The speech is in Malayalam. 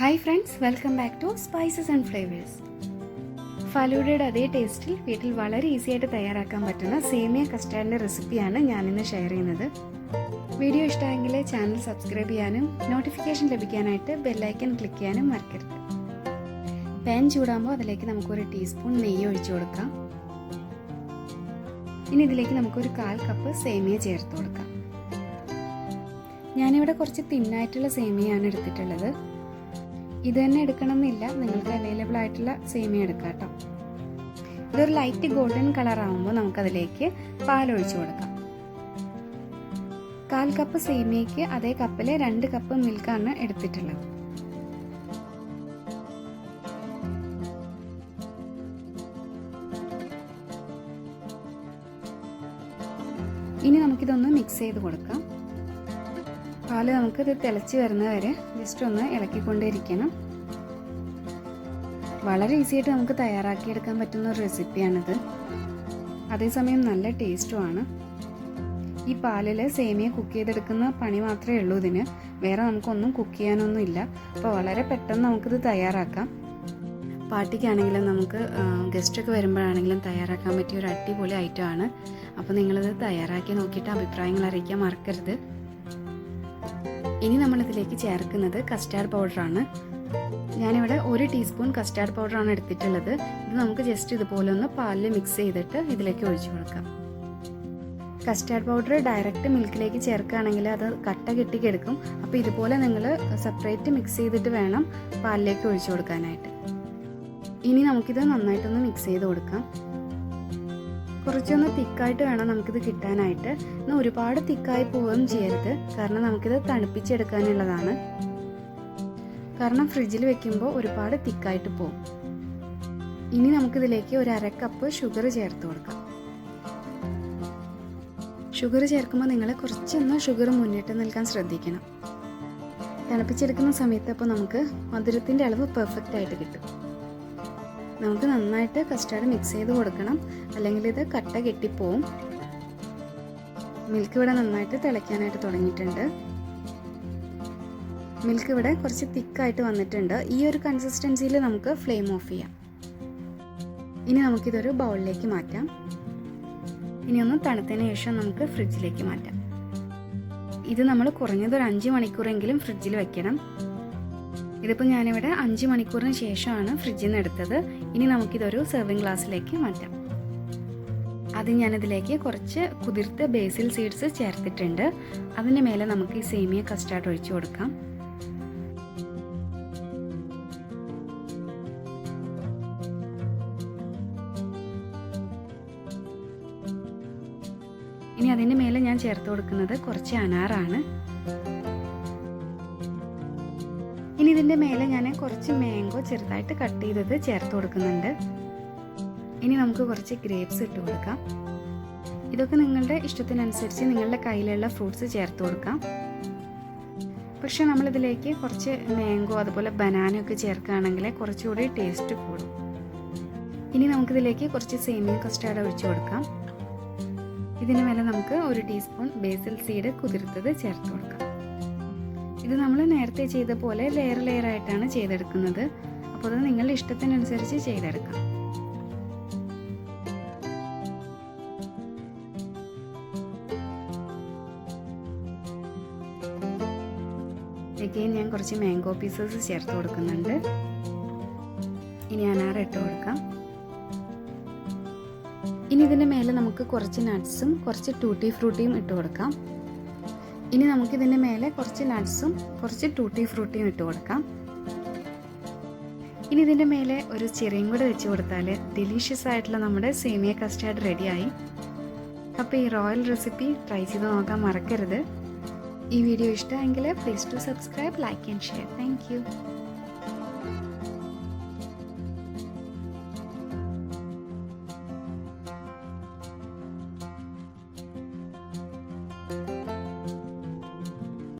Hi friends, welcome back to spices and flavours. ഫലൂഡയുടെ അതേ ടേസ്റ്റിൽ വീട്ടിൽ വളരെ ഈസി ആയിട്ട് തയ്യാറാക്കാൻ പറ്റുന്ന സേമിയ കസ്റ്റാർഡിൻ്റെ റെസിപ്പിയാണ് ഞാനിന്ന് ഷെയർ ചെയ്യുന്നത്. വീഡിയോ ഇഷ്ടമായെങ്കിൽ ചാനൽ സബ്സ്ക്രൈബ് ചെയ്യാനും നോട്ടിഫിക്കേഷൻ ലഭിക്കാനായിട്ട് ബെല്ലൈക്കൺ ക്ലിക്ക് ചെയ്യാനും മറക്കരുത്. പാൻ ചൂടാകുമ്പോൾ അതിലേക്ക് നമുക്കൊരു ടീസ്പൂൺ നെയ്യ് ഒഴിച്ചു കൊടുക്കാം. ഇനി ഇതിലേക്ക് നമുക്കൊരു 1/4 കപ്പ് സേമിയ ചേർത്ത് കൊടുക്കാം. ഞാനിവിടെ കുറച്ച് തിന്നായിട്ടുള്ള സേമിയയാണ് എടുത്തിട്ടുള്ളത്. ഇത് തന്നെ എടുക്കണമെന്നില്ല, നിങ്ങൾക്ക് അവൈലബിൾ ആയിട്ടുള്ള സേമിയ എടുക്കാം കേട്ടോ. ഇതൊരു ലൈറ്റ് ഗോൾഡൻ കളർ ആകുമ്പോൾ നമുക്കതിലേക്ക് പാലൊഴിച്ചു കൊടുക്കാം. 1/4 കപ്പ് സേമിയയ്ക്ക് അതേ കപ്പിൽ 2 കപ്പ് മിൽക്കാണ് എടുത്തിട്ടുള്ളത്. ഇനി നമുക്കിതൊന്ന് മിക്സ് ചെയ്ത് കൊടുക്കാം. പാല് നമുക്കിത് തിളച്ച് വരുന്നവരെ ജസ്റ്റ് ഒന്ന് ഇളക്കിക്കൊണ്ടേയിരിക്കണം. വളരെ ഈസി ആയിട്ട് നമുക്ക് തയ്യാറാക്കിയെടുക്കാൻ പറ്റുന്ന ഒരു റെസിപ്പിയാണിത്. അതേസമയം നല്ല ടേസ്റ്റുമാണ്. ഈ പാലിൽ സേമിയ കുക്ക് ചെയ്തെടുക്കുന്ന പണി മാത്രമേ ഉള്ളൂ ഇതിന്, വേറെ നമുക്കൊന്നും കുക്ക് ചെയ്യാനൊന്നും ഇല്ല. അപ്പോൾ വളരെ പെട്ടെന്ന് നമുക്കിത് തയ്യാറാക്കാം. പാർട്ടിക്കാണെങ്കിലും നമുക്ക് ഗസ്റ്റൊക്കെ വരുമ്പോഴാണെങ്കിലും തയ്യാറാക്കാൻ പറ്റിയ ഒരു അടിപൊളി ഐറ്റമാണ്. അപ്പോൾ നിങ്ങളിത് തയ്യാറാക്കി നോക്കിയിട്ട് അഭിപ്രായങ്ങൾ അറിയിക്കാൻ മറക്കരുത്. ഇനി നമ്മളിതിലേക്ക് ചേർക്കുന്നത് കസ്റ്റാർഡ് പൗഡറാണ്. ഞാനിവിടെ 1 ടീസ്പൂൺ കസ്റ്റാർഡ് പൗഡറാണ് എടുത്തിട്ടുള്ളത്. ഇത് നമുക്ക് ജസ്റ്റ് ഇതുപോലെ ഒന്ന് പാലിൽ മിക്സ് ചെയ്തിട്ട് ഇതിലേക്ക് ഒഴിച്ചു കൊടുക്കാം. കസ്റ്റാർഡ് പൗഡർ ഡയറക്റ്റ് മിൽക്കിലേക്ക് ചേർക്കുകയാണെങ്കിൽ അത് കട്ട കെട്ടിക്കെടുക്കും. അപ്പോൾ ഇതുപോലെ നിങ്ങൾ സെപ്പറേറ്റ് മിക്സ് ചെയ്തിട്ട് വേണം പാലിലേക്ക് ഒഴിച്ചു കൊടുക്കാനായിട്ട്. ഇനി നമുക്കിത് നന്നായിട്ടൊന്ന് മിക്സ് ചെയ്ത് കൊടുക്കാം. കുറച്ചൊന്ന് തിക്കായിട്ട് വേണം നമുക്കിത് കിട്ടാനായിട്ട്. എന്നാൽ ഒരുപാട് തിക്കായി പോവുകയും ചെയ്യരുത്, കാരണം നമുക്കിത് തണുപ്പിച്ചെടുക്കാനുള്ളതാണ്. കാരണം ഫ്രിഡ്ജിൽ വെക്കുമ്പോൾ ഒരുപാട് തിക്കായിട്ട് പോകും. ഇനി നമുക്കിതിലേക്ക് ഒരു 1/2 കപ്പ് ഷുഗർ ചേർത്ത് കൊടുക്കാം. ഷുഗർ ചേർക്കുമ്പോൾ നിങ്ങൾ കുറച്ചൊന്ന് ഷുഗർ മുന്നിട്ട് നിൽക്കാൻ ശ്രദ്ധിക്കണം. തണുപ്പിച്ചെടുക്കുന്ന സമയത്ത് അപ്പോൾ നമുക്ക് മധുരത്തിൻ്റെ അളവ് പെർഫെക്റ്റ് ആയിട്ട് കിട്ടും. നമുക്ക് നന്നായിട്ട് കസ്റ്റാർഡ് മിക്സ് ചെയ്ത് കൊടുക്കണം, അല്ലെങ്കിൽ ഇത് കട്ട കെട്ടിപ്പോവും. മിൽക്ക് ഇവിടെ നന്നായിട്ട് തിളയ്ക്കാനായിട്ട് തുടങ്ങിയിട്ടുണ്ട്. മിൽക്ക് ഇവിടെ കുറച്ച് തിക്കായിട്ട് വന്നിട്ടുണ്ട്. ഈ ഒരു കൺസിസ്റ്റൻസിയിൽ നമുക്ക് ഫ്ലെയിം ഓഫ് ചെയ്യാം. ഇനി നമുക്കിതൊരു ബൗളിലേക്ക് മാറ്റാം. ഇനി ഒന്ന് തണുത്തതിന് ശേഷം നമുക്ക് ഫ്രിഡ്ജിലേക്ക് മാറ്റാം. ഇത് നമ്മൾ കുറഞ്ഞത് ഒരു 5 മണിക്കൂറെങ്കിലും ഫ്രിഡ്ജിൽ വെക്കണം. ഇതിപ്പോൾ ഞാനിവിടെ 5 മണിക്കൂറിന് ശേഷമാണ് ഫ്രിഡ്ജിൽ നിന്ന് എടുത്തത്. ഇനി നമുക്കിതൊരു സെർവിങ് ഗ്ലാസ്സിലേക്ക് മാറ്റാം. അത് ഞാനിതിലേക്ക് കുറച്ച് കുതിർത്ത ബേസിൽ സീഡ്സ് ചേർത്തിട്ടുണ്ട്. അതിന് മേലെ നമുക്ക് ഈ സേമിയ കസ്റ്റാർഡ് ഒഴിച്ചു കൊടുക്കാം. ഇനി അതിൻ്റെ മേലെ ഞാൻ ചേർത്ത് കൊടുക്കുന്നത് കുറച്ച് അനാറാണ്. ഇനി ഇതിൻ്റെ മേലെ ഞാൻ കുറച്ച് മാംഗോ ചെറുതായിട്ട് കട്ട് ചെയ്തത് ചേർത്ത് കൊടുക്കുന്നുണ്ട്. ഇനി നമുക്ക് കുറച്ച് ഗ്രേപ്സ് ഇട്ട് കൊടുക്കാം. ഇതൊക്കെ നിങ്ങളുടെ ഇഷ്ടത്തിനനുസരിച്ച് നിങ്ങളുടെ കയ്യിലുള്ള ഫ്രൂട്ട്സ് ചേർത്ത് കൊടുക്കാം. പക്ഷെ നമ്മളിതിലേക്ക് കുറച്ച് മാംഗോ അതുപോലെ ബനാനയൊക്കെ ചേർക്കുകയാണെങ്കിൽ കുറച്ചുകൂടി ടേസ്റ്റ് കൂടും. ഇനി നമുക്കിതിലേക്ക് കുറച്ച് സേമിയ കസ്റ്റാർഡ് ഒഴിച്ചു കൊടുക്കാം. ഇതിന് മേലെ നമുക്ക് 1 ടീസ്പൂൺ ബേസിൽ സീഡ് കുതിർത്തത് ചേർത്ത് കൊടുക്കാം. ഇത് നമ്മൾ നേരത്തെ ചെയ്ത പോലെ ലെയർ ആയിട്ടാണ് ചെയ്തെടുക്കുന്നത്. അപ്പോൾ അത് നിങ്ങളുടെ ഇഷ്ടത്തിനനുസരിച്ച് ചെയ്തെടുക്കാം. ഞാൻ കുറച്ച് മാംഗോ പീസസ് ചേർത്ത് കൊടുക്കുന്നുണ്ട്. ഇനി അനാറ് ഇട്ട് കൊടുക്കാം. ഇനി ഇതിൻ്റെ മേലെ നമുക്ക് കുറച്ച് നട്ട്സും കുറച്ച് ടൂട്ടി ഫ്രൂട്ടിയും ഇട്ട് കൊടുക്കാം. ഇനി നമുക്കിതിൻ്റെ മേലെ കുറച്ച് നട്ട്സും കുറച്ച് ടൂട്ടി ഫ്രൂട്ടിയും ഇട്ട് കൊടുക്കാം. ഇനി ഇതിൻ്റെ മേലെ ഒരു ചെറിയും കൂടെ വെച്ച് കൊടുത്താൽ ഡെലീഷ്യസ് ആയിട്ടുള്ള നമ്മുടെ സേമിയ കസ്റ്റാർഡ് റെഡിയായി. അപ്പോൾ ഈ റോയൽ റെസിപ്പി ട്രൈ ചെയ്ത് നോക്കാൻ മറക്കരുത്. ഈ വീഡിയോ ഇഷ്ടമെങ്കിൽ please to subscribe, like and share. Thank U.